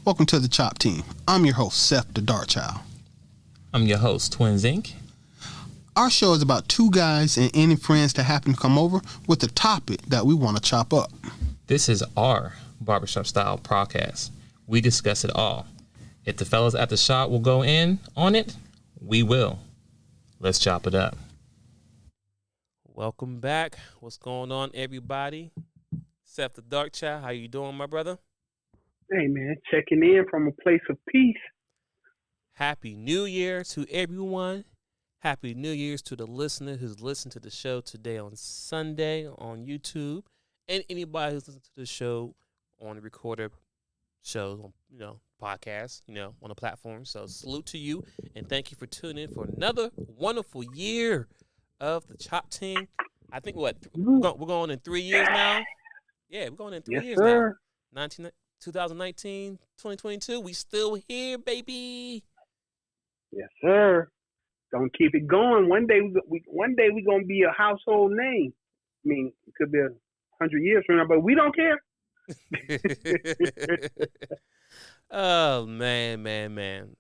Welcome to the Chop Team. I'm your host, Seth the Dark Child. I'm your host, Twins Inc. Our show is about two guys and any friends that happen to come over with a topic that we want to chop up. This is our Barbershop style podcast. We discuss it all. If the fellas at the shop will go in on it, we will. Let's chop it up. Welcome back. What's going on, everybody? Seth the Dark Child, how you doing, my brother? Hey, man, checking in from a place of peace. Happy New Year to everyone. Happy New Year's to the listener who's listened to the show today on Sunday on YouTube, and anybody who's listened to the show on the recorded shows, podcasts, on the platform. So salute to you, and thank you for tuning in for another wonderful year of the Chop Team. I think we're going in 3 years now. Yeah, we're going in 3 years sir. now. 2019, 2022, we still here, baby. Yes, sir. Gonna keep it going. One day we gonna be a household name. I mean, it could be 100 years from now, but we don't care. Oh, man.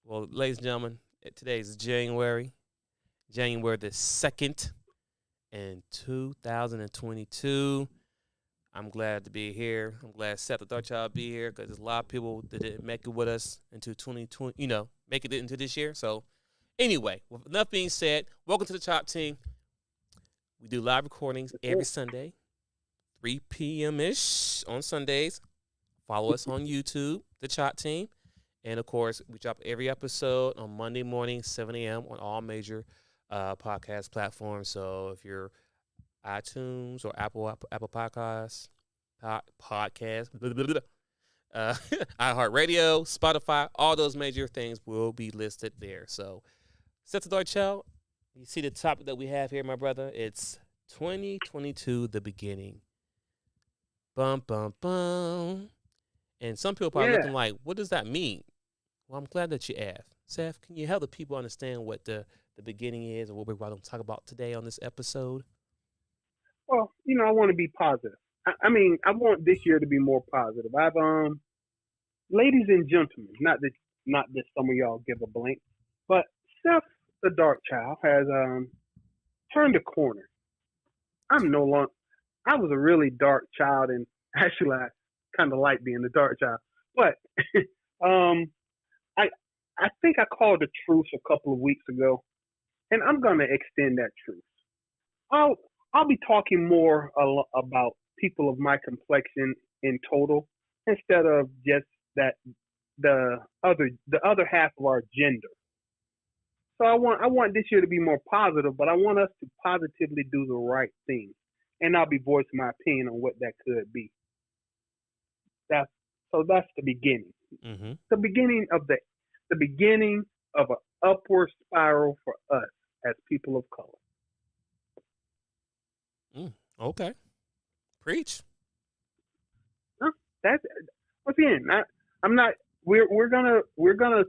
Well, ladies and gentlemen, today is January the 2nd in 2022. I'm glad to be here. I'm glad Seth the Dark Child be here because there's a lot of people that didn't make it with us into 2020, make it into this year. So anyway, with enough being said, welcome to the Chop Team. We do live recordings every Sunday, 3 p.m.-ish on Sundays. Follow us on YouTube, the Chop Team. And, of course, we drop every episode on Monday morning, 7 a.m. on all major podcast platforms. So if you're iTunes or Apple Podcasts, iHeartRadio, Spotify, all those major things will be listed there. So, Seth the Dark Child, you see the topic that we have here, my brother. It's 2022, the beginning. Bum, bum, bum. And some people are looking like, what does that mean? Well, I'm glad that you asked. Seth, can you help the people understand what the beginning is and what we're going to talk about today on this episode? Well, I want to be positive. I want this year to be more positive. Ladies and gentlemen, not that some of y'all give a blank, but Seth the Dark Child has turned a corner. I was a really dark child, and actually I kind of like being the dark child. But I think I called a truce a couple of weeks ago, and I'm gonna extend that truce. I'll be talking more about people of my complexion in total instead of just that the other half of our gender. So I want this year to be more positive, but I want us to positively do the right thing, and I'll be voicing my opinion on what that could be. That's the beginning. Mm-hmm. The beginning of an upward spiral for us as people of color. Okay. Preach. That's once again. I'm not. We're gonna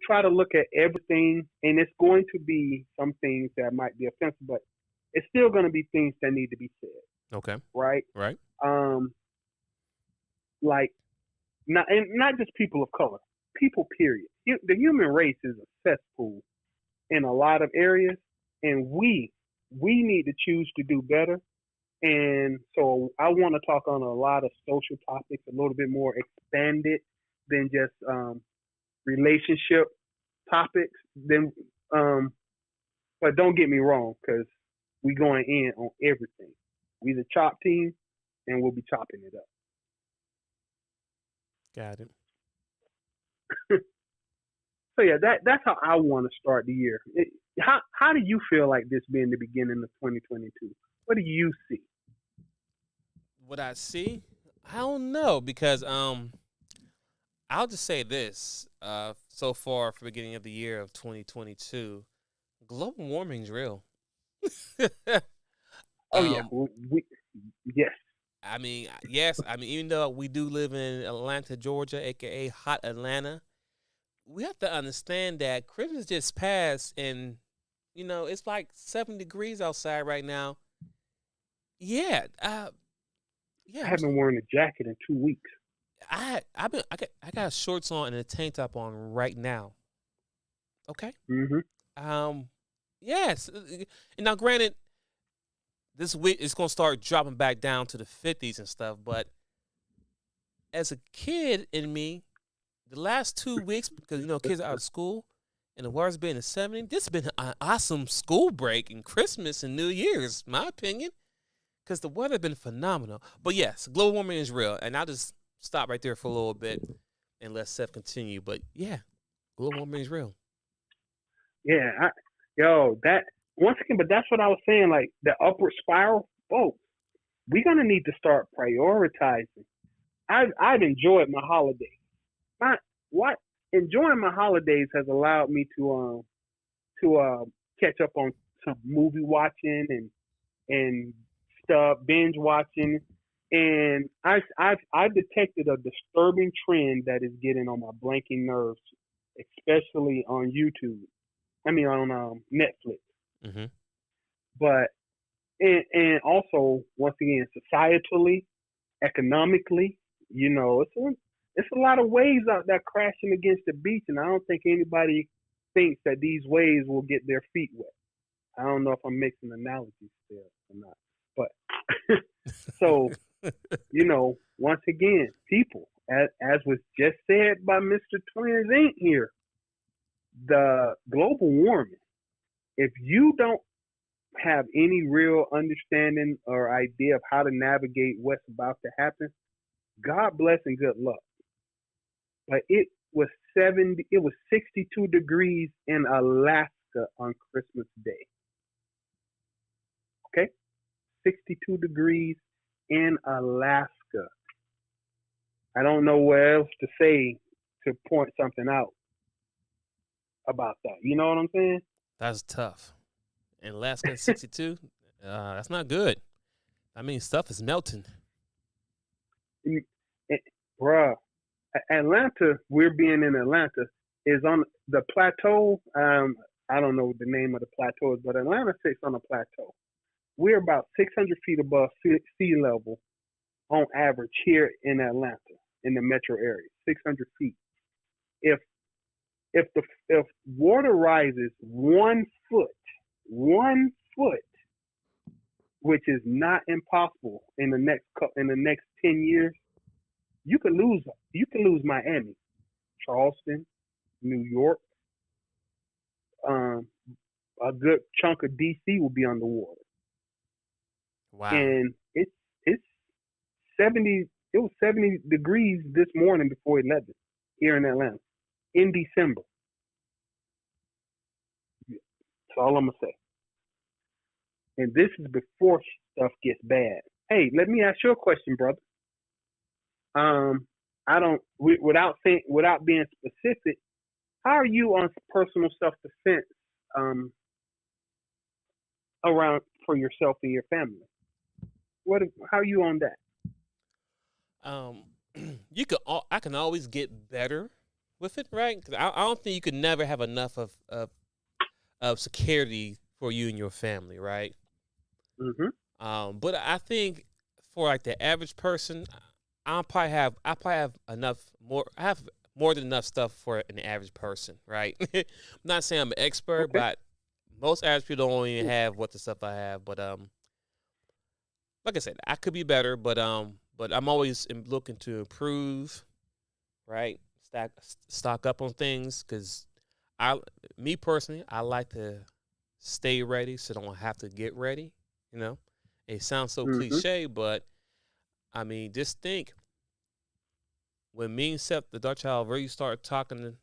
try to look at everything, and it's going to be some things that might be offensive, but it's still going to be things that need to be said. Okay. Right. Right. Like not just people of color. People. Period. The human race is a cesspool in a lot of areas, and we need to choose to do better. And so I want to talk on a lot of social topics, a little bit more expanded than just relationship topics. But don't get me wrong, because we're going in on everything. We the Chop Team, and we'll be chopping it up. Got it. So yeah, that's how I want to start the year. How do you feel like this being the beginning of 2022? What do you see? What I see? I don't know, because I'll just say this. So far, for the beginning of the year of 2022, global warming's real. Yes. Yes. Even though we do live in Atlanta, Georgia, a.k.a. hot Atlanta, we have to understand that Christmas just passed, and, it's like 7 degrees outside right now. Yeah. I haven't worn a jacket in 2 weeks. I got shorts on and a tank top on right now. Okay. Mhm. Yes. And now, granted, this week it's gonna start dropping back down to the 50s and stuff. But as a kid in me, the last 2 weeks, because kids are out of school, and the weather's been in the 70s. This has been an awesome school break and Christmas and New Year's, my opinion, because the weather been phenomenal. But yes, global warming is real, and I'll just stop right there for a little bit and let Seth continue. But yeah, global warming is real. Yeah. That once again, but that's what I was saying. Like the upward spiral, folks. We're gonna need to start prioritizing. I've enjoyed my holidays. My what enjoying my holidays has allowed me to catch up on some movie watching and stuff, binge watching, and I've detected a disturbing trend that is getting on my blanking nerves, especially on YouTube. I mean on Netflix, Mm-hmm. but and also once again societally, economically, it's a lot of waves out there crashing against the beach, and I don't think anybody thinks that these waves will get their feet wet. I don't know if I'm mixing analogies there or not, but so once again, people, as was just said by Mr. Twins Inc. here, the global warming. If you don't have any real understanding or idea of how to navigate what's about to happen, God bless and good luck. But it was 62 degrees in Alaska on Christmas Day. Okay? 62 degrees in Alaska. I don't know what else to say to point something out about that. You know what I'm saying? That's tough. In Alaska, 62. That's not good. I mean, stuff is melting. Bruh, Atlanta, we're being in Atlanta, is on the plateau. I don't know what the name of the plateau is, but Atlanta sits on a plateau. We're about 600 feet above sea level on average here in Atlanta, in the metro area. 600 feet. If water rises 1 foot, which is not impossible in the next 10 years, you could lose Miami, Charleston, New York. A good chunk of DC will be underwater. Wow. And it's 70. It was 70 degrees this morning before 11 here in Atlanta in December. That's all I'm gonna say. And this is before stuff gets bad. Hey, let me ask you a question, brother. Without being specific, how are you on personal self-defense around for yourself and your family? How are you on that? I can always get better with it, right? Because I don't think you could never have enough of security for you and your family, right? Mm-hmm. But I think for like the average person, I probably have enough more. I have more than enough stuff for an average person, right? I'm not saying I'm an expert, Okay. but most average people don't even have what the stuff I have. But like I said, I could be better, but I'm always looking to improve, right? Stock up on things because me personally, I like to stay ready so I don't have to get ready. It sounds so Mm-hmm. cliche, but I mean, just think when me and Seth, the Dutch Child, really start doing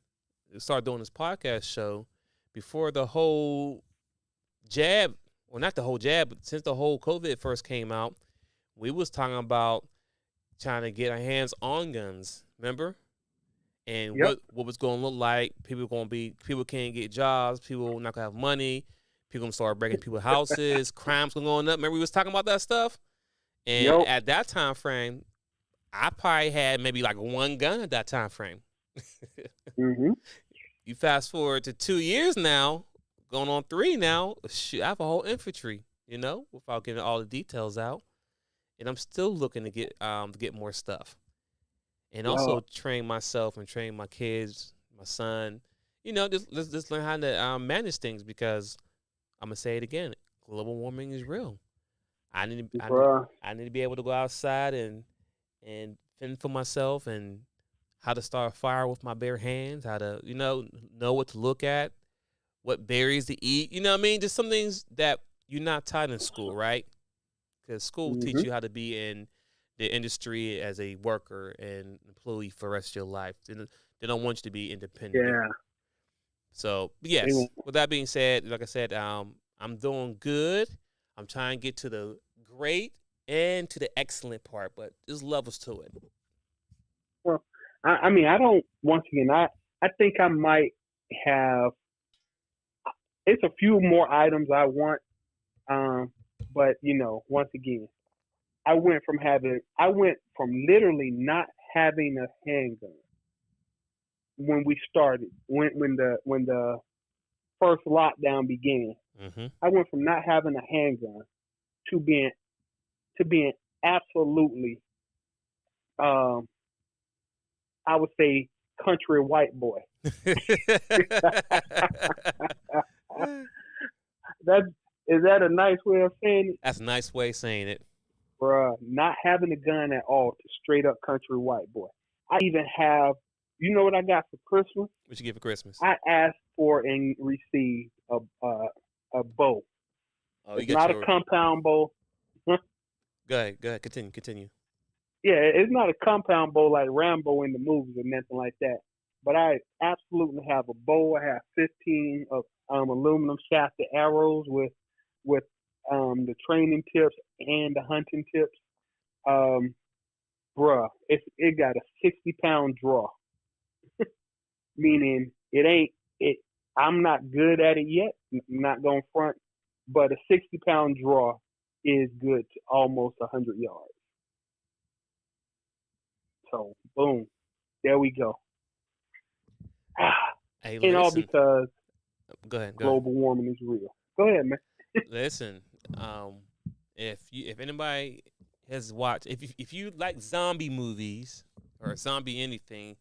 this podcast show before the whole jab, well, not the whole jab, but since the whole COVID first came out, we was talking about trying to get our hands on guns, remember? And Yep. what was going to look like. People can't get jobs. People not going to have money. People going to start breaking people's houses. Crimes going up. Remember we was talking about that stuff? And Yep. at that time frame, I probably had maybe like one gun at that time frame. Mm-hmm. You fast forward to 2 years now, going on 3 now. Shoot, I have a whole infantry, without giving all the details out. And I'm still looking to get more stuff. and also train myself and train my kids, my son. Just learn how to manage things, because I'm gonna say it again: global warming is real. I need I need to be able to go outside and fend for myself, and how to start a fire with my bare hands, how to know what to look at, what berries to eat. You know what I mean? Just some things that you're not taught in school, right? Because school teach you how to be in the industry as a worker and employee for the rest of your life. They don't want you to be independent. Yeah. So yes. With that being said, like I said, I'm doing good. I'm trying to get to the great and to the excellent part, but there's levels to it. Well, I mean, I don't. Once again, I think I might have. It's a few more items I want, but once again, I went from literally not having a handgun when we started, when the first lockdown began. Mm-hmm. I went from not having a handgun to being absolutely, I would say, country white boy. Is that a nice way of saying it? That's a nice way of saying it. Bruh, not having a gun at all, to straight up country white boy. I even have, what I got for Christmas? What you get for Christmas? I asked for and received a bow. Oh, it's not a compound bow. Go ahead. Continue. Yeah, it's not a compound bow like Rambo in the movies or nothing like that. But I absolutely have a bow. I have 15 of aluminum shafted arrows with the training tips and the hunting tips. Bruh, it got a 60-pound draw, meaning I'm not good at it yet. I'm not going front, but a 60-pound draw is good to almost 100 yards. So, boom, there we go. Hey, and all because go ahead. Global warming is real. Go ahead, man. Listen, if anybody has watched, if you like zombie movies or zombie anything,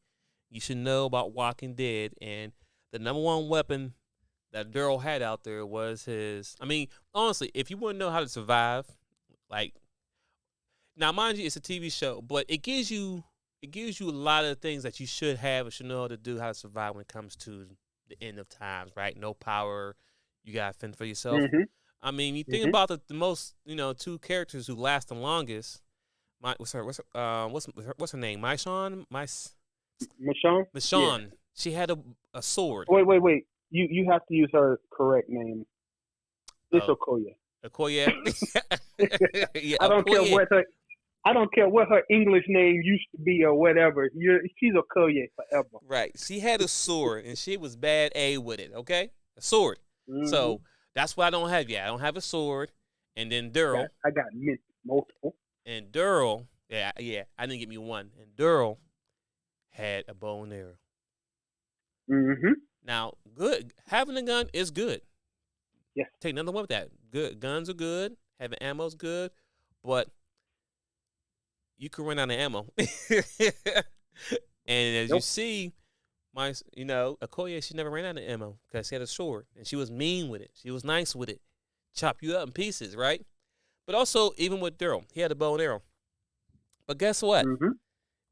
you should know about Walking Dead. And the number one weapon that Daryl had out there was his. I mean, honestly, if you want to know how to survive, like, now mind you, it's a TV show, but it gives you a lot of things that you should have or should know how to do, how to survive when it comes to the end of times, right? No power, you gotta fend for yourself. Mm-hmm. I mean, you think about the most, two characters who last the longest. What's her name? Michonne? Michonne? Michonne. Yeah. She had a sword. Wait. You have to use her correct name. It's Okoye. Okoye. Yeah, I don't care what her English name used to be or whatever. She's Okoye forever. Right. She had a sword and she was bad A with it. Okay, a sword. Mm-hmm. So that's why I don't have. Yeah, I don't have a sword. And then Daryl. I got multiple. And Daryl, yeah, I didn't get me one. And Daryl had a bow and arrow. Mm-hmm. Now, good. Having a gun is good. Yes. Take nothing away with that. Good. Guns are good. Having ammo is good. But you can run out of ammo. And as you see, Okoye, she never ran out of ammo because she had a sword. And she was mean with it. She was nice with it. Chop you up in pieces, right? But also, even with Daryl, he had a bow and arrow. But guess what? Mm-hmm.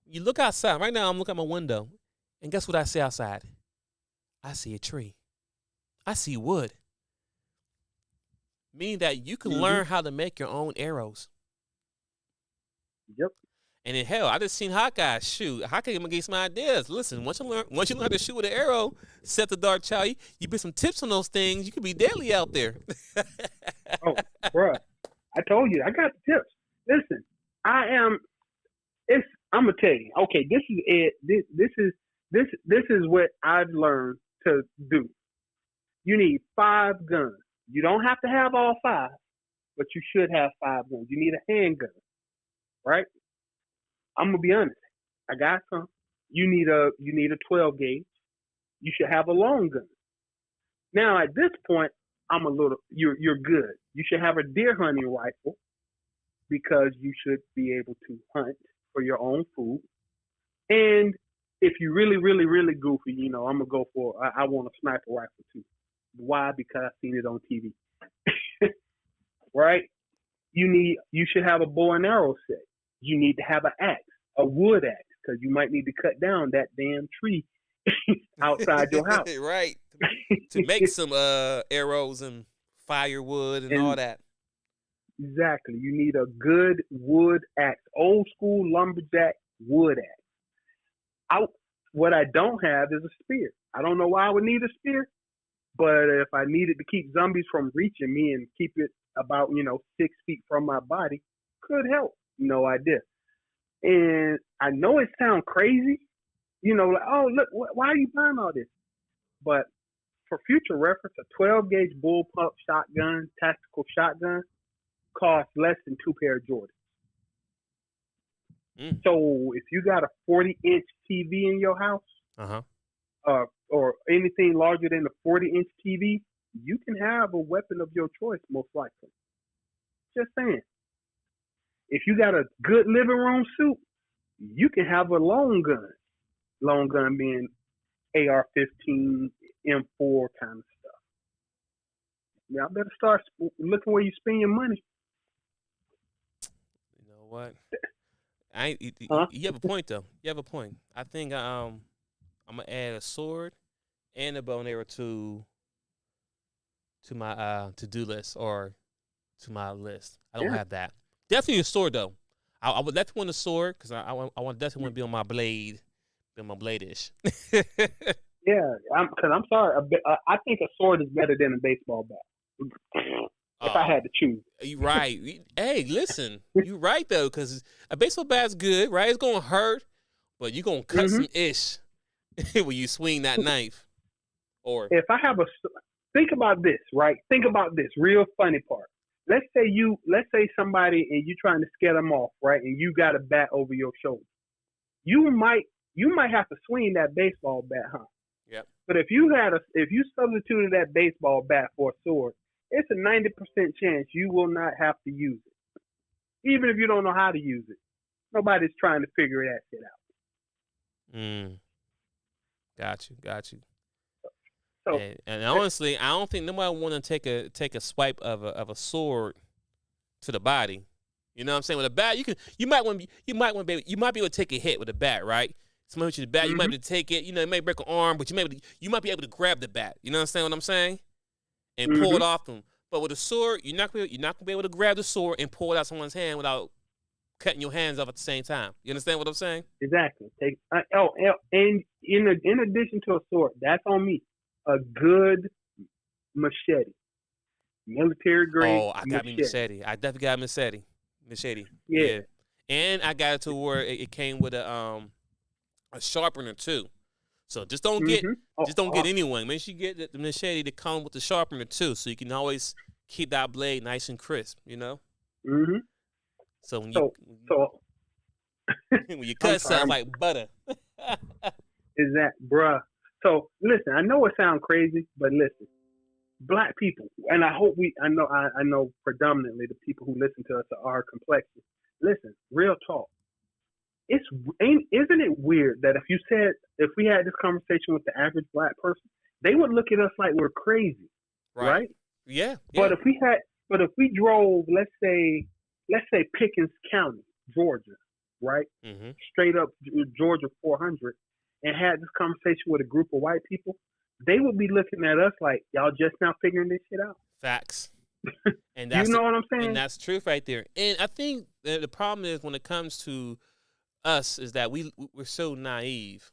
You look outside. Right now, I'm looking at my window. And guess what I see outside? I see a tree. I see wood. Meaning that you can learn how to make your own arrows. Yep. And in hell, I just seen Hawkeye shoot. Hawkeye gonna get some ideas. Listen, once you learn how to shoot with an arrow, set the dark child, you put some tips on those things, you could be deadly out there. Oh, bruh. I told you, I got the tips. Listen, I'm gonna tell you, okay, this is it. This is what I've learned to do. You need 5 guns. You don't have to have all 5, but you should have 5 guns. You need a handgun, right? I'm gonna be honest. I got some. You need a 12 gauge. You should have a long gun. Now at this point, you're good. You should have a deer hunting rifle because you should be able to hunt for your own food. And if you really, really, really goofy, I'm gonna go for. I want a sniper rifle too. Why? Because I've seen it on TV. Right? You should have a bow and arrow set. You need to have an axe, a wood axe, because you might need to cut down that damn tree outside your house. Right. To make some arrows and firewood and all that. Exactly. You need a good wood axe, old school lumberjack wood axe. What I don't have is a spear. I don't know why I would need a spear, but if I needed to keep zombies from reaching me and keep it about 6 feet from my body, could help. No idea. And I know it sounds crazy, like, oh look, why are you buying all this? But for future reference, a 12 gauge bullpup shotgun, tactical shotgun, costs less than 2 pair of Jordans. So if you got a 40-inch TV in your house, or anything larger than a 40-inch TV, you can have a weapon of your choice, most likely. Just saying. If you got a good living room suit, you can have a long gun. Long gun being AR-15, M4 kind of stuff. Y'all better start looking where you spend your money. You know what? You have a point, though. You have a point. I think I'm gonna add a sword and a bow and arrow to my to-do list or to my list. I don't have that. Definitely a sword, though. I would definitely want a sword because I definitely want to be on my blade, be on my blade-ish. Yeah, because I'm sorry. I think a sword is better than a baseball bat. If I had to choose. You right. Hey, listen. You right, though, because a baseball bat's good, right? It's going to hurt, but you're going to cut some ish when you swing that knife. Or if I have think about this, right? Think about this real funny part. Let's say somebody and you trying to scare them off, right? And you got a bat over your shoulder. You might have to swing that baseball bat, huh? Yep. But if you substituted that baseball bat for a sword, it's a 90% chance you will not have to use it. Even if you don't know how to use it. Nobody's trying to figure that shit out. Got you. So, and honestly, I don't think nobody want to take a swipe of a sword to the body. You know what I'm saying? With a bat, you might be able to take a hit with a bat, right? Somebody hit you with the bat, you might be able to take it. It may break an arm, but you might be able to grab the bat. You know what I'm saying? And pull it off them. But with a sword, you're not gonna be able to grab the sword and pull it out someone's hand without cutting your hands off at the same time. You understand what I'm saying? Exactly. And in addition to a sword, that's on me. A good machete, military grade. Oh, I got me machete. I definitely got machete. Yeah. And I got it to where it came with a sharpener too. So just don't get anyone. Make sure you get the machete that comes with the sharpener too, so you can always keep that blade nice and crisp. So when when you cut something like butter. Is that, bruh? So listen, I know it sounds crazy, but listen, Black people, and I know predominantly the people who listen to us are our complexion. Listen, real talk. Isn't it weird that if we had this conversation with the average Black person, they would look at us like we're crazy, right? Yeah. But if we drove, let's say Pickens County, Georgia, right? Straight up Georgia 400, and had this conversation with a group of white people, they would be looking at us like, y'all just now figuring this shit out. Facts. And you know what I'm saying? And that's truth right there. And I think the problem is when it comes to us is that we're so naive.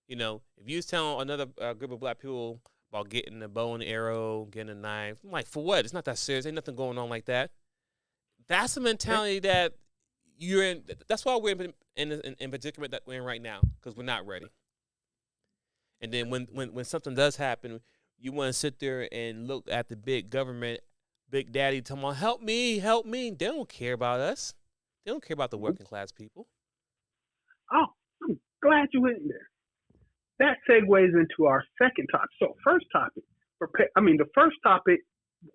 If you was telling another group of Black people about getting a bow and arrow, getting a knife, I'm like, for what? It's not that serious. Ain't nothing going on like that. That's the mentality that you're in. That's why we're in predicament that we're in right now, because we're not ready. And then when something does happen, you want to sit there and look at the big government, big daddy, telling them, help me. They don't care about us. They don't care about the working class people. Oh, I'm glad you went there. That segues into our second topic. So first topic, the first topic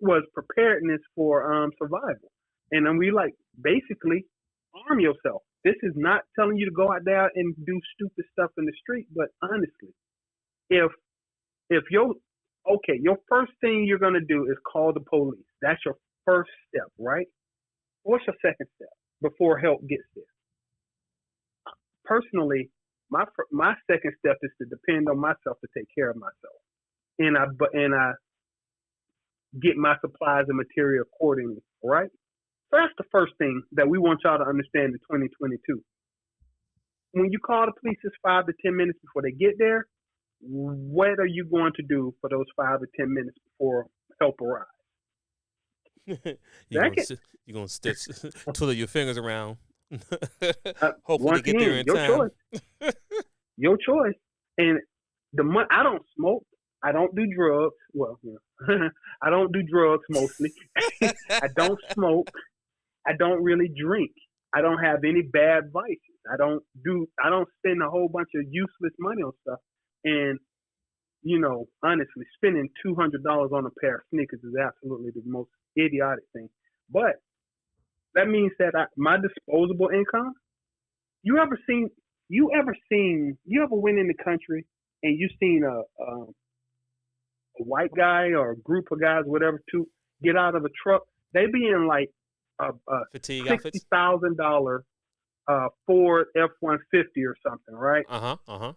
was preparedness for survival. And then we basically arm yourself. This is not telling you to go out there and do stupid stuff in the street, but honestly, if your first thing you're gonna do is call the police. That's your first step, right? What's your second step before help gets there? Personally, my second step is to depend on myself to take care of myself, and I get my supplies and material accordingly, right? So that's the first thing that we want y'all to understand in 2022. When you call the police, it's 5 to 10 minutes before they get there. What are you going to do for those 5 to 10 minutes before help arrives? You're gonna stitch, twiddle your fingers around. Hopefully, get there in time. Your choice. And I don't smoke. I don't do drugs. Well, I don't do drugs mostly. I don't smoke. I don't really drink. I don't have any bad vices. I don't spend a whole bunch of useless money on stuff. And, honestly, spending $200 on a pair of sneakers is absolutely the most idiotic thing. But that means that my disposable income, you ever went in the country and you seen a white guy or a group of guys, whatever, to get out of a truck? They be in like a $60,000 Ford F-150 or something, right?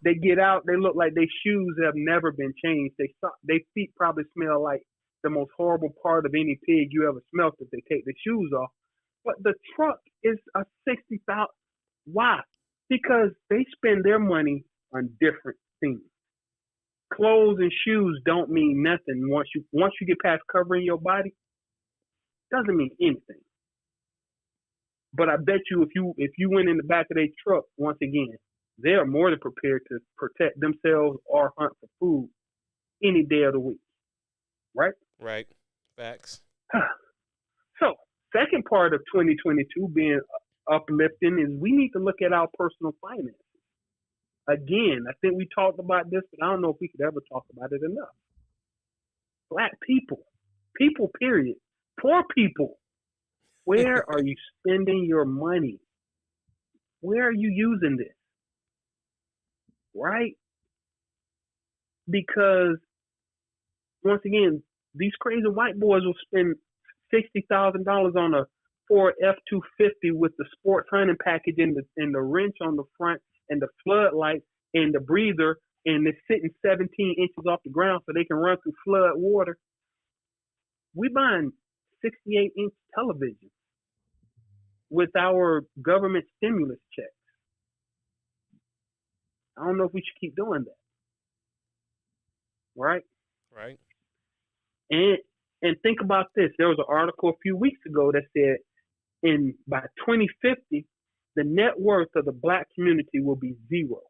They get out, they look like their shoes have never been changed. Their feet probably smell like the most horrible part of any pig you ever smelt if they take their shoes off. But the truck is a $60,000. Why? Because they spend their money on different things. Clothes and shoes don't mean nothing once you get past covering your body. Doesn't mean anything. But I bet you if you went in the back of their truck, once again, they are more than prepared to protect themselves or hunt for food any day of the week. Right? Right. Facts. So, second part of 2022 being uplifting is we need to look at our personal finances. Again, I think we talked about this, but I don't know if we could ever talk about it enough. Black people, period, poor people, where are you spending your money? Where are you using this? Right? Because, once again, these crazy white boys will spend $60,000 on a Ford F-250 with the sports hunting package and the wrench on the front and the floodlight and the breather, and it's sitting 17 inches off the ground so they can run through flood water. We buying 68-inch television with our government stimulus checks. I don't know if we should keep doing that. Right? Right. And think about this. There was an article a few weeks ago that said by 2050, the net worth of the black community will be zero.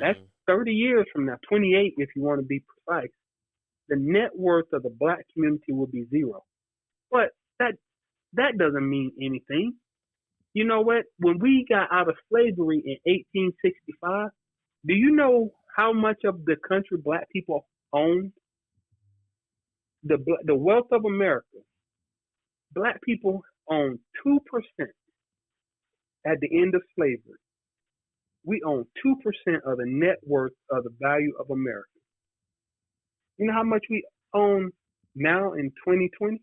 That's 30 years from now, 28 if you want to be precise. The net worth of the black community will be zero. But that doesn't mean anything. You know what? When we got out of slavery in 1865, do you know how much of the country black people owned? The wealth of America, black people own 2% at the end of slavery. We own 2% of the net worth of the value of America. You know how much we own now in 2020?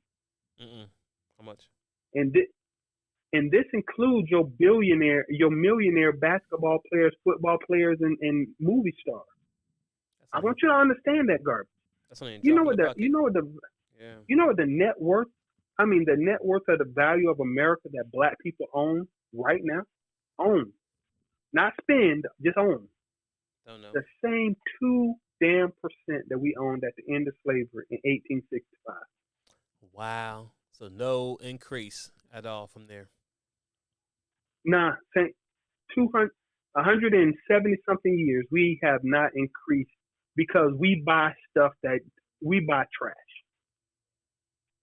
How much? And this includes your millionaire basketball players, football players, and movie stars. I want you to understand that garbage. You know what the net worth? I mean, the net worth of the value of America that black people own right now, not spend, just own. Don't know. The same 2% that we owned at the end of slavery in 1865. Wow. So no increase at all from there. Nah, 170 something years, we have not increased because we buy trash.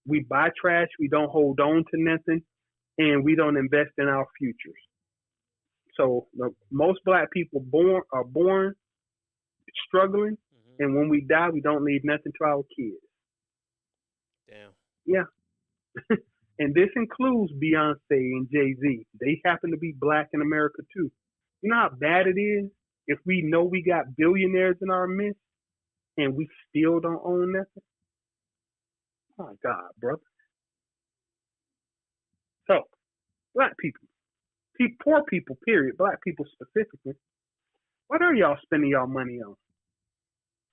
We buy trash, we don't hold on to nothing, and we don't invest in our futures. So most black people are born struggling, and when we die, we don't leave nothing to our kids. Damn. Yeah. And this includes Beyonce and Jay-Z. They happen to be black in America too. You know how bad it is if we know we got billionaires in our midst and we still don't own nothing? My God, brother. So, black people, poor people, period, black people specifically, what are y'all spending y'all money on?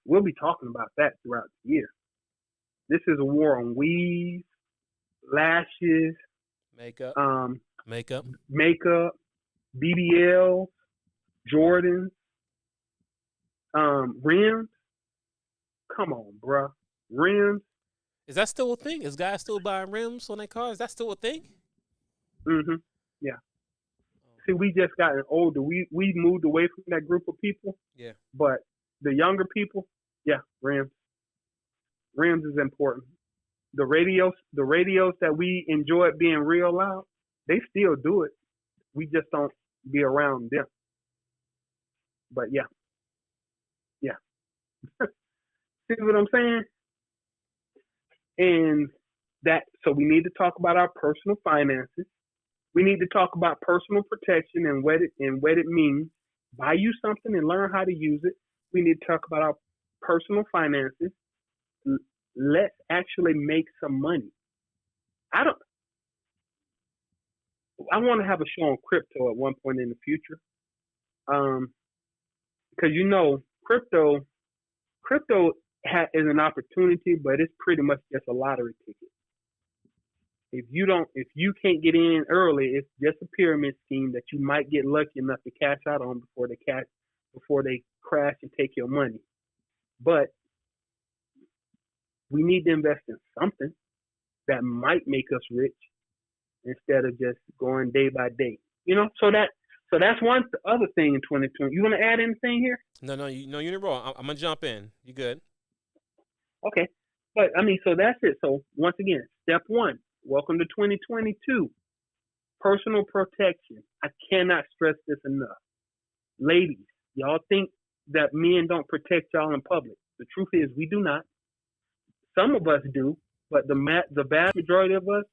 We'll be talking about that throughout the year. This is a war on weaves, lashes, Makeup, BBL, Jordans, rims. Come on, bruh. Rims. is that still a thing? Is guys still buying rims on their cars? Is that still a thing? Mm-hmm. Yeah. See, we just gotten older. We moved away from that group of people. Yeah. But the younger people, yeah, rims. Rims is important. The radios that we enjoyed being real loud, they still do it. We just don't be around them. But yeah. See what I'm saying? And so we need to talk about our personal finances. We need to talk about personal protection and what it means. Buy you something and learn how to use it. We need to talk about our personal finances. Let's actually make some money. I want to have a show on crypto at one point in the future. Because crypto is an opportunity, but it's pretty much just a lottery ticket. If you can't get in early, it's just a pyramid scheme that you might get lucky enough to cash out on before they crash and take your money. But we need to invest in something that might make us rich instead of just going day by day. So that's one other thing in 2020. You want to add anything here? No, you're wrong. I'm gonna jump in. You good? Okay, but so that's it. So once again, step one. Welcome to 2022. Personal protection. I cannot stress this enough. Ladies, y'all think that men don't protect y'all in public. The truth is we do not. Some of us do, but the vast majority of us,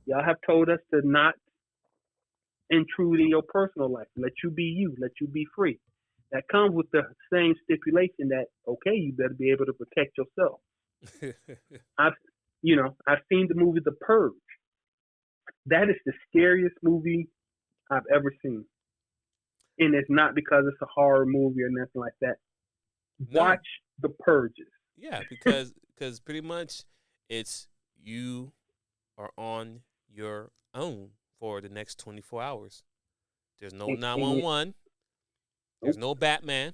y'all have told us to not intrude in your personal life. Let you be you. Let you be free. That comes with the same stipulation that, okay, you better be able to protect yourself. I've seen the movie The Purge. That is the scariest movie I've ever seen. And it's not because it's a horror movie or nothing like that. No. Watch The Purges. Yeah, because pretty much it's you are on your own for the next 24 hours. There's no 911. There's no Batman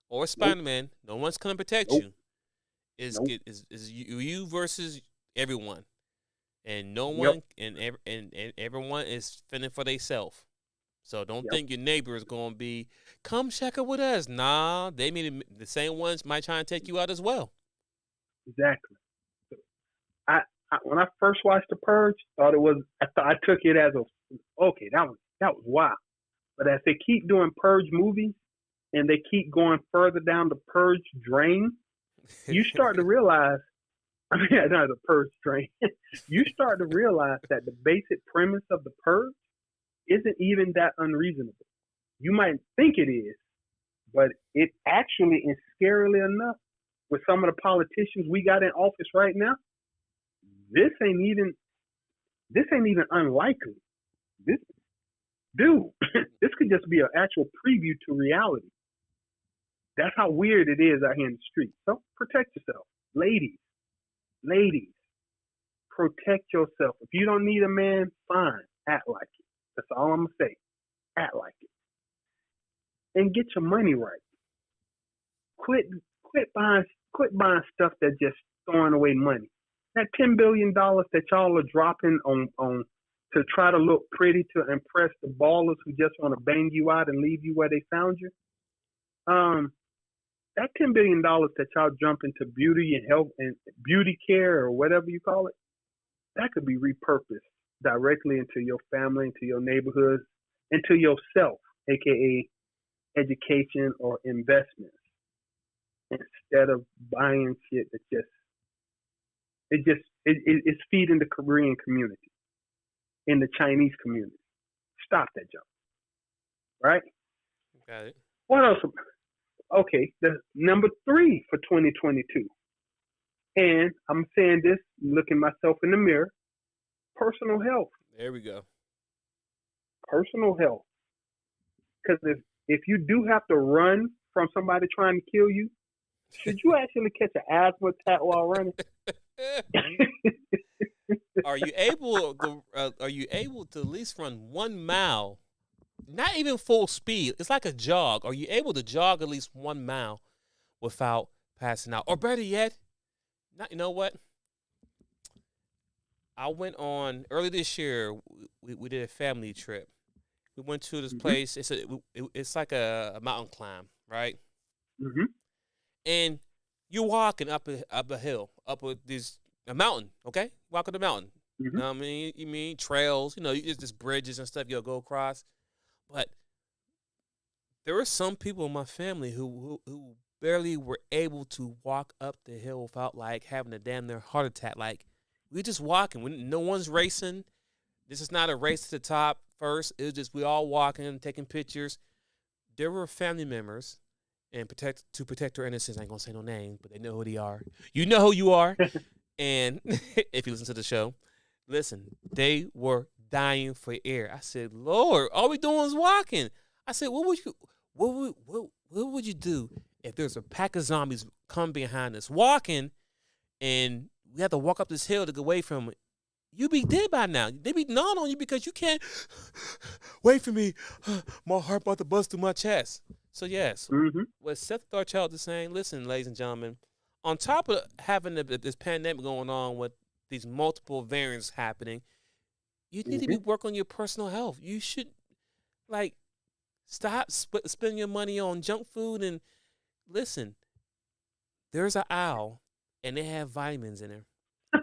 or Spider-Man. No one's going to protect you. Is you versus everyone, and no one and everyone is fending for themselves. So don't think your neighbor is going to be come check it with us. Nah, they mean the same ones might try and take you out as well. Exactly. When I first watched The Purge, I took it as that was wild. But as they keep doing Purge movies and they keep going further down the Purge drain, you start to realize, not the Purge drain. You start to realize that the basic premise of the Purge isn't even that unreasonable. You might think it is, but it actually is scarily enough with some of the politicians we got in office right now. This ain't even unlikely. This could just be an actual preview to reality. That's how weird it is out here in the street. So protect yourself. Ladies, protect yourself. If you don't need a man, fine. Act like it. That's all I'm going to say. Act like it. And get your money right. Quit buying stuff that's just throwing away money. That $10 billion that y'all are dropping on to try to look pretty to impress the ballers who just want to bang you out and leave you where they found you. That $10 billion that y'all jump into beauty and health and beauty care or whatever you call it, that could be repurposed directly into your family, into your neighborhood, into yourself, aka education or investments, instead of buying shit that it's feeding the Korean community. in the Chinese community. Stop that junk. Right? Got it. What else? Okay, the number 3 for 2022. And I'm saying this, looking myself in the mirror, personal health. There we go. Personal health. Because if you do have to run from somebody trying to kill you, should you actually catch an asthma attack while running? Are you able to at least run 1 mile? Not even full speed. It's like a jog. Are you able to jog at least 1 mile without passing out? Or better yet, you know what? I went on early this year. We did a family trip. We went to this place. It's like a mountain climb, right? Mm-hmm. And you're walking up a hill, a mountain. Okay, walking the mountain. Mm-hmm. You know what I mean? You mean trails? You know, it's just bridges and stuff you'll go across. But there were some people in my family who barely were able to walk up the hill without like having a damn near heart attack. Like we just walking. No one's racing. This is not a race to the top first. It was just we all walking, taking pictures. There were family members, and to protect their innocence, I ain't gonna say no name, but they know who they are. You know who you are. And if you listen to the show, listen, they were dying for air. I said, Lord, all we doing is walking. I said, what would you do if there's a pack of zombies come behind us walking, and we have to walk up this hill to get away from it? You be dead by now. They be gnawing on you because you can't wait for me. My heart about to bust through my chest. So yes, what Seth Darchild is saying, listen, ladies and gentlemen, on top of having this pandemic going on with these multiple variants happening, you need to be working on your personal health. You should, like, stop spending your money on junk food. And listen, there's an owl, and they have vitamins in there.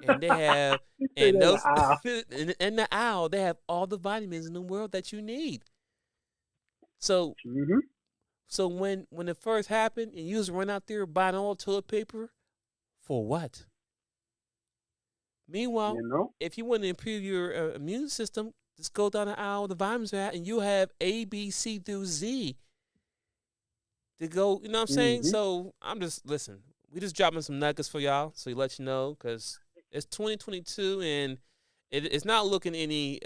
And they have, and those, and the owl, they have all the vitamins in the world that you need. So, so when it first happened, and you was run out there buying all toilet paper, for what? Meanwhile, if you want to improve your immune system, just go down the aisle, the vitamins are at, and you have A, B, C through Z to go. You know what I'm saying? So I'm just listen. We just dropping some nuggets for y'all, so you let you know, because it's 2022 and it's not looking any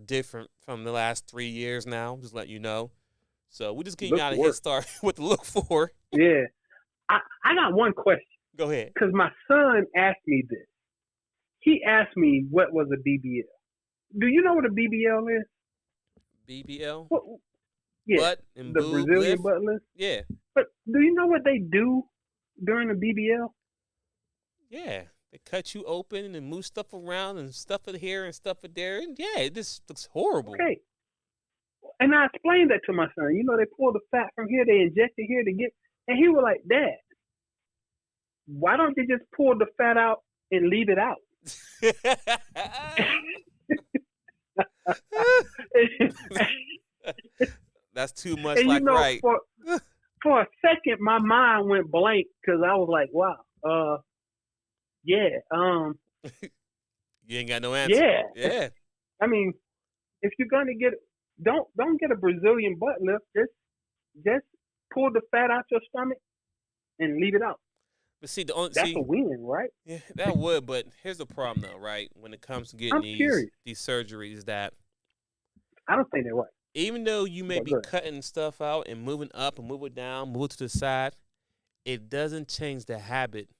different from the last 3 years now. Just let you know. So we just getting you out of head start what to look for. Yeah, I got one question. Go ahead. Because my son asked me this. He asked me what was a BBL. Do you know what a BBL is? BBL? Yeah, butt and the boob Brazilian lift? butt lift. Yeah. But do you know what they do during a BBL? Yeah. They cut you open and move stuff around and stuff it here and stuff it there. And yeah, it just looks horrible. Okay. And I explained that to my son. You know, they pull the fat from here, they inject it here to get, and he was like, Dad, why don't you just pull the fat out and leave it out? That's too much. And like, you know, right. For a second, my mind went blank because I was like, wow, yeah. You ain't got no answer. Yeah. Yeah. I mean, if you're gonna get, don't get a Brazilian butt lift. Just pull the fat out your stomach and leave it out. But see, that's a win, right? Yeah, that would. But here's the problem, though, right? When it comes to getting these surgeries, that I don't think they're right. Even though you may be cutting stuff out and moving up and moving down, move to the side, it doesn't change the habit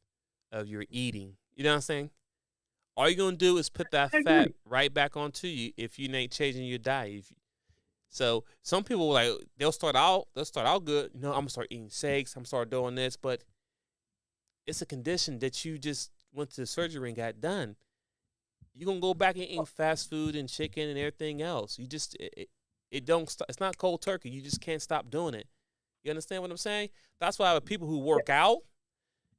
of your eating. You know what I'm saying? All you're gonna do is put that fat right back onto you if you ain't changing your diet. So some people like they'll start out good. You know, I'm gonna start eating steaks. I'm gonna start doing this, but it's a condition that you just went to the surgery and got done. You're gonna go back and eat fast food and chicken and everything else. You just it don't stop. It's not cold turkey. You just can't stop doing it. You understand what I'm saying? That's why people who work out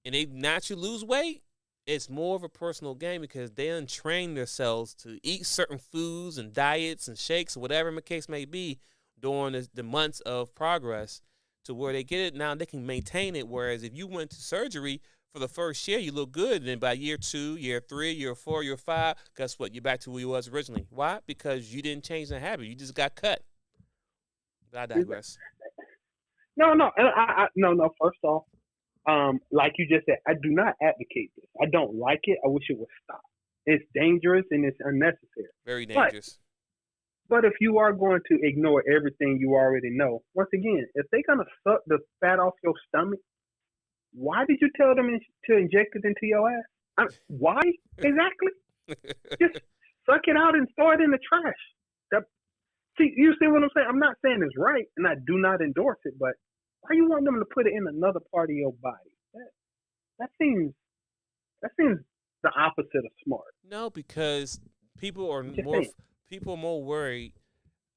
and they naturally lose weight, it's more of a personal game because they untrain themselves to eat certain foods and diets and shakes or whatever the case may be during the months of progress to where they get it now they can maintain it. Whereas if you went to surgery for the first year, you look good. And then by year 2, year 3, year 4, year 5, guess what? You're back to where you was originally. Why? Because you didn't change the habit. You just got cut. I digress. No. No. First off, like you just said, I do not advocate this. I don't like it. I wish it would stop. It's dangerous and it's unnecessary. Very dangerous. But if you are going to ignore everything you already know, once again, if they're going to suck the fat off your stomach, why did you tell them to inject it into your ass? Why exactly? Just suck it out and throw it in the trash. See, you see what I'm saying? I'm not saying it's right, and I do not endorse it, but why you want them to put it in another part of your body? That seems the opposite of smart. No, because people are more worried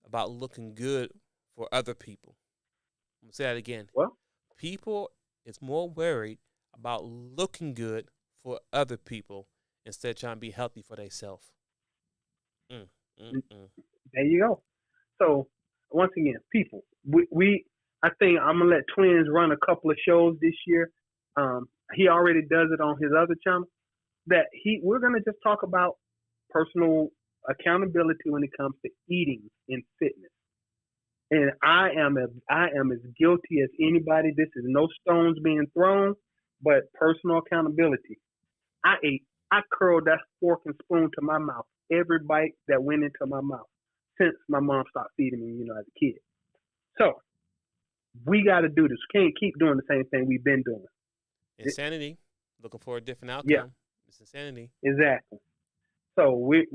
about looking good for other people. I'm gonna say that again. Well, people is more worried about looking good for other people instead of trying to be healthy for themselves. There you go. So once again, people, I think I'm gonna let Twins run a couple of shows this year. He already does it on his other channel. We're gonna just talk about personal accountability when it comes to eating and fitness. And I am as guilty as anybody. This is no stones being thrown, but personal accountability. I curled that fork and spoon to my mouth every bite that went into my mouth since my mom stopped feeding me, as a kid. So we got to do this. We can't keep doing the same thing we've been doing. Insanity. Looking for a different outcome. Yeah. It's insanity. Exactly. So we're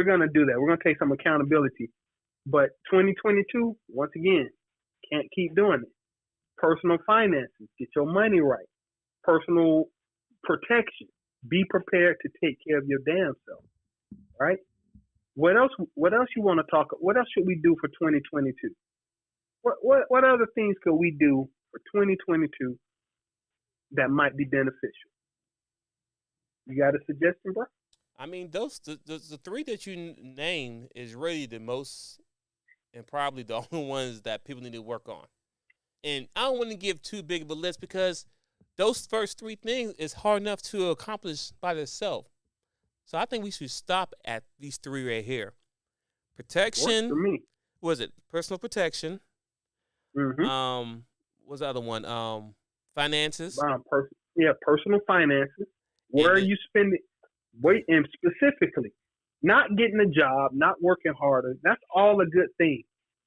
gonna do that. We're gonna take some accountability. But 2022, once again, can't keep doing it. Personal finances, get your money right. Personal protection, be prepared to take care of your damn self. Right? What else you want to talk? What else should we do for 2022? What other things could we do for 2022 that might be beneficial? You got a suggestion, bro? I mean, the three that you named is really the most and probably the only ones that people need to work on. And I don't want to give too big of a list because those first three things is hard enough to accomplish by themselves. So I think we should stop at these three right here. Protection. For me. What was it? Personal protection. Mm-hmm. What's the other one? Finances. Personal finances. Where are you spending? And specifically, not getting a job, not working harder. That's all a good thing.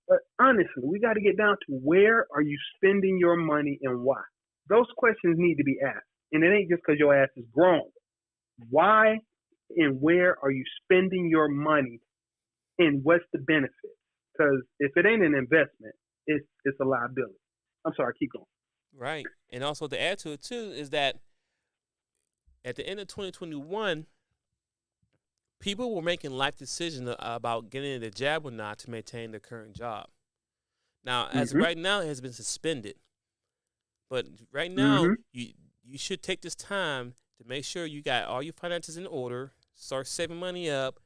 But honestly, we got to get down to where are you spending your money and why? Those questions need to be asked. And it ain't just because your ass is grown. Why and where are you spending your money and what's the benefit? Because if it ain't an investment, it's a liability. I'm sorry, keep going. Right. And also to add to it, too, is that at the end of 2021, people were making life decisions about getting a job or not to maintain their current job. Now, as of right now, it has been suspended. But right now, you should take this time to make sure you got all your finances in order, start saving money up,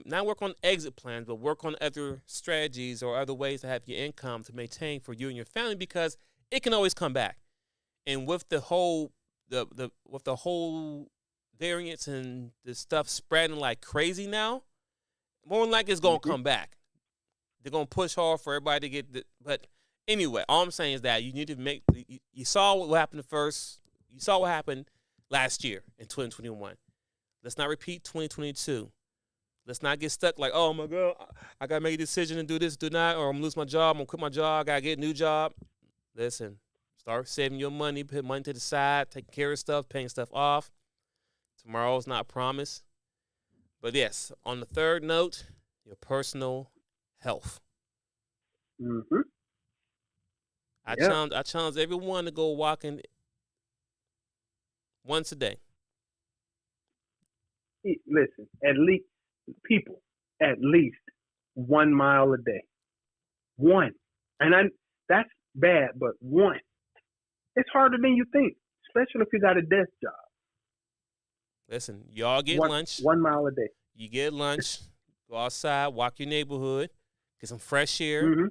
not work on exit plans, but work on other strategies or other ways to have your income to maintain for you and your family because it can always come back. And with the whole variants and the stuff spreading like crazy now, more than likely it's going to come back. They're going to push hard for everybody to get but anyway, all I'm saying is that you need to you saw what happened you saw what happened last year in 2021. Let's not repeat 2022. Let's not get stuck like, oh my God, I got to make a decision and do this, do that, or I'm going to lose my job, I'm going to quit my job, I got to get a new job. Listen, start saving your money, put money to the side, taking care of stuff, paying stuff off. Tomorrow's not promised. But yes, on the third note, your personal health. Mm-hmm. I challenge everyone to go walking once a day. Listen, at least 1 mile a day. One. And that's bad, but one. It's harder than you think, especially if you got a desk job. Listen, y'all get lunch. 1 mile a day. You get lunch, go outside, walk your neighborhood, get some fresh air. Mm-hmm.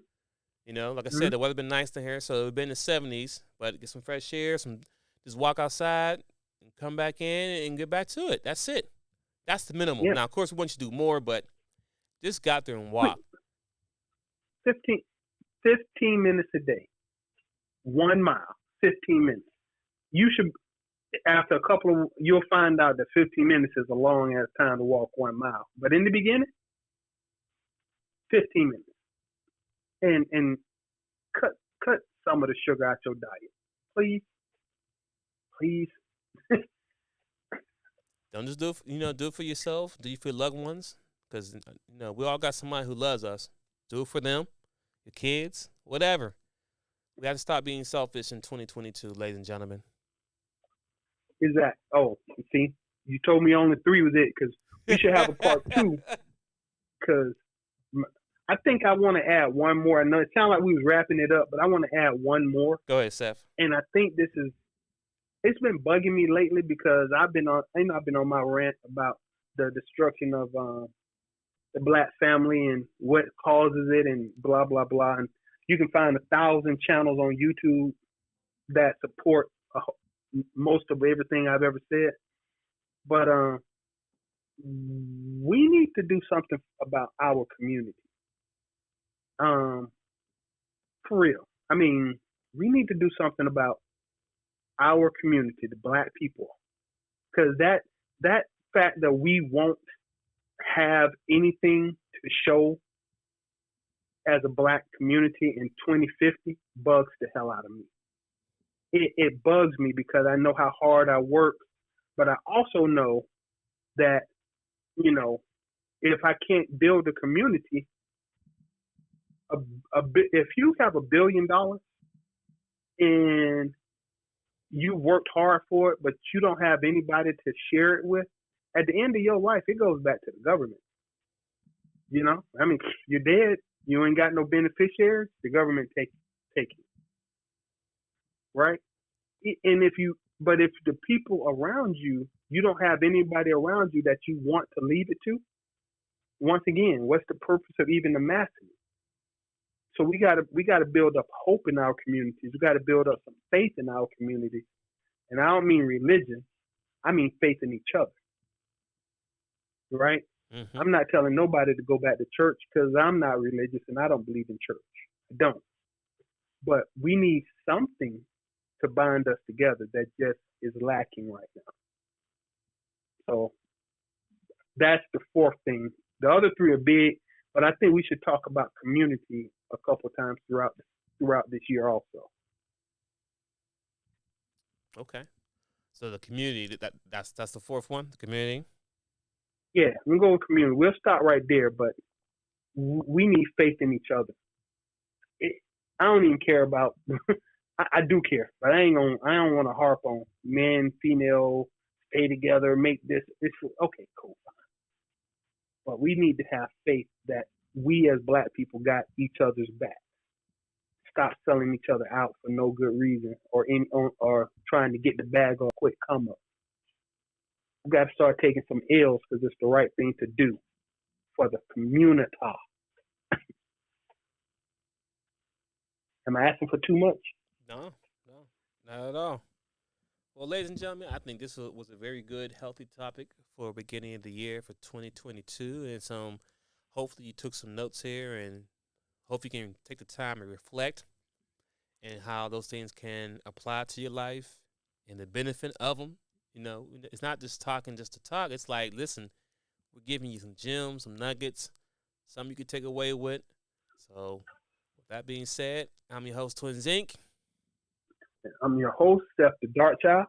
Like I said, the weather been nice to here, so it's been in the 70s, but get some fresh air, some Just walk outside and come back in and get back to it. That's it. That's the minimum. Yeah. Now, of course, we want you to do more, but just get out there and walk. 15 minutes a day. 1 mile, 15 minutes. You should, after a couple of, you'll find out that 15 minutes is a long ass time to walk 1 mile. But in the beginning, 15 minutes. And cut some of the sugar out your diet. Please. Please. Don't just do it, do it for yourself. Do it for your loved ones. Because, we all got somebody who loves us. Do it for them, your kids, whatever. We got to stop being selfish in 2022, ladies and gentlemen. Exactly. Oh, see, you told me only 3 was it, because we should have a part 2. Because I think I want to add one more. I know it sounded like we was wrapping it up, but I want to add one more. Go ahead, Seth. And I think it's been bugging me lately because I've been on my rant about the destruction of the black family and what causes it and blah blah blah. And you can find 1,000 channels on YouTube that support most of everything I've ever said. But we need to do something about our community. For real. I mean, we need to do something about our community, the black people, because that fact that we won't have anything to show as a black community in 2050 bugs the hell out of me. It bugs me because I know how hard I work, but I also know that, if I can't build a community, if you have $1 billion and you worked hard for it, but you don't have anybody to share it with, at the end of your life, it goes back to the government. I mean, you're dead. You ain't got no beneficiaries. The government take it. Right? And if the people around you, you don't have anybody around you that you want to leave it to, once again, what's the purpose of even amassing it? So we gotta build up hope in our communities. We gotta build up some faith in our communities. And I don't mean religion. I mean faith in each other. Right? Mm-hmm. I'm not telling nobody to go back to church because I'm not religious and I don't believe in church. I don't. But we need something to bind us together that just is lacking right now. So that's the 4th thing. The other 3 are big, but I think we should talk about community a couple times throughout this year also. Okay. So the community, that's the 4th one, the community? Yeah, we'll go with community. We'll start right there, but we need faith in each other. I don't even care about I do care, but I don't want to harp on men, female, stay together, make this. Okay, cool, fine. But we need to have faith that we as black people got each other's back. Stop selling each other out for no good reason or trying to get the bag or a quick come up. We got to start taking some L's because it's the right thing to do for the community. Am I asking for too much? No, not at all. Well, ladies and gentlemen, I think this was a very good, healthy topic for beginning of the year for 2022. And hopefully you took some notes here and hope you can take the time and reflect and how those things can apply to your life and the benefit of them. It's not just talking just to talk. It's like, listen, we're giving you some gems, some nuggets, something you can take away with. So with that being said, I'm your host, Twins Inc. I'm your host, Steph the Dachop.